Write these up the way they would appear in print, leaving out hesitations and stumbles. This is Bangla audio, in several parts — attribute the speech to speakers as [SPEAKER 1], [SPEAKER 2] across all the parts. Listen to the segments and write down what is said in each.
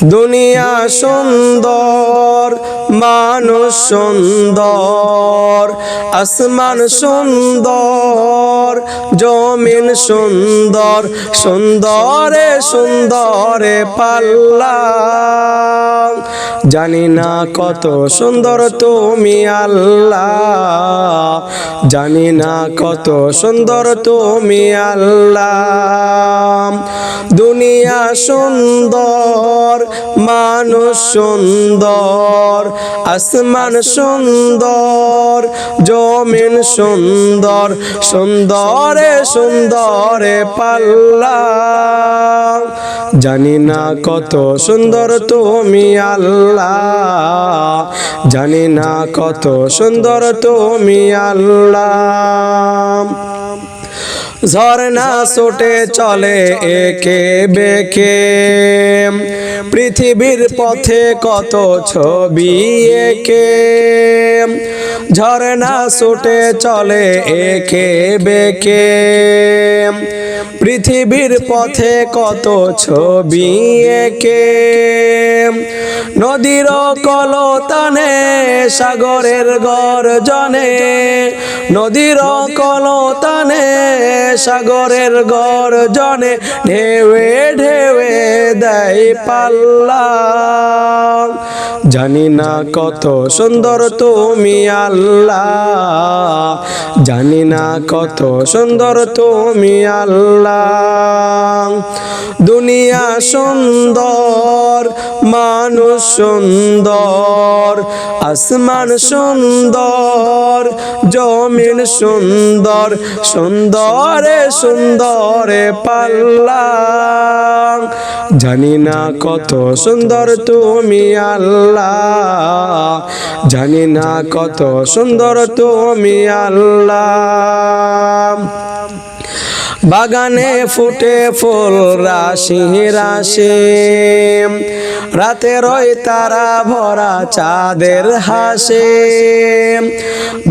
[SPEAKER 1] দুনিয়া সুন্দর, মানুষ সুন্দর, আসমান সুন্দর, জমিন সুন্দর, সুন্দরে সুন্দরে পাল্লা। জানি না কত সুন্দর তুমি আল্লাহ, জানি না কত সুন্দর তুমি আল্লাহ। দুনিয়া সুন্দর, মানুষ সুন্দর, আসমান সুন্দর, জমিন সুন্দর, সুন্দরে সুন্দরে পাল্লা। জানি না কত সুন্দর তুমি আল্লাহ, জানি না কত সুন্দর তুমি আল্লাহ। ঝর্ণা ছুটে চলে একে বেঁকে, পৃথিবীর পথে কত ছবি এঁকে। ঝর্ণা ছুটে চলে একে বেঁকে, পৃথিবীর পথে কত ছবি এঁকে। নদীর কলতানে সাগরের গর্জনে, নদীর কলতানে সাগরের গর্জনে, ঢেউে ঢেউে দেয় পাল্লা। জানি না কত সুন্দর তুমি আল্লাহ, জানি না কত সুন্দর তুমি আল্লাহ। দুনিয়া সুন্দর, মানুষ সুন্দর, আসমান সুন্দর, জমিন সুন্দর, সুন্দরে সুন্দরে পাল্লা। জানি না কত সুন্দর তুমি আল্লাহ, জানি না কত সুন্দর তুমি আল্লাহ। বাগানে ফুটে ফুল রাশি রাশি, রাতের ওই তারা ভরা চাঁদের হাসি।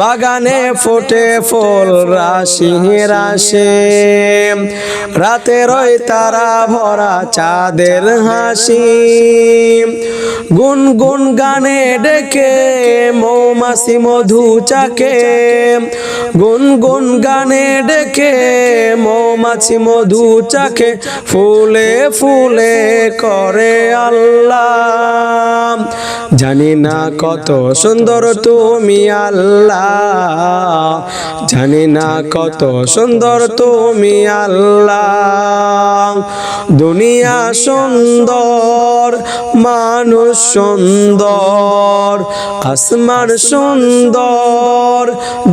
[SPEAKER 1] বাগানে ফুটে ফুল রাশি রাশি, রাতের ওই তারা ভরা চাঁদের হাসি। গুনগুন গানে ডেকে মৌমাছি মধু চাকে, গুনগুন গানে ডেকে মৌমাছি মধু চাকে, ফুলে ফুলে করে আল্লাহ। জানি না কত সুন্দর তুমি আল্লাহ, জানি না কত সুন্দর তুমি আল্লাহ। দুনিয়া সুন্দর, মানুষ সুন্দর, আসমান সুন্দর,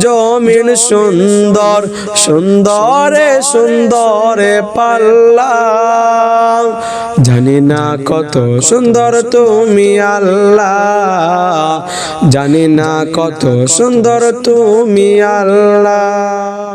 [SPEAKER 1] জমিন সুন্দর, সুন্দরে সুন্দরে পাল্লা। জানি না কত সুন্দর তুমি আল্লাহ, জানি না কত সুন্দর তুমি আল্লাহ।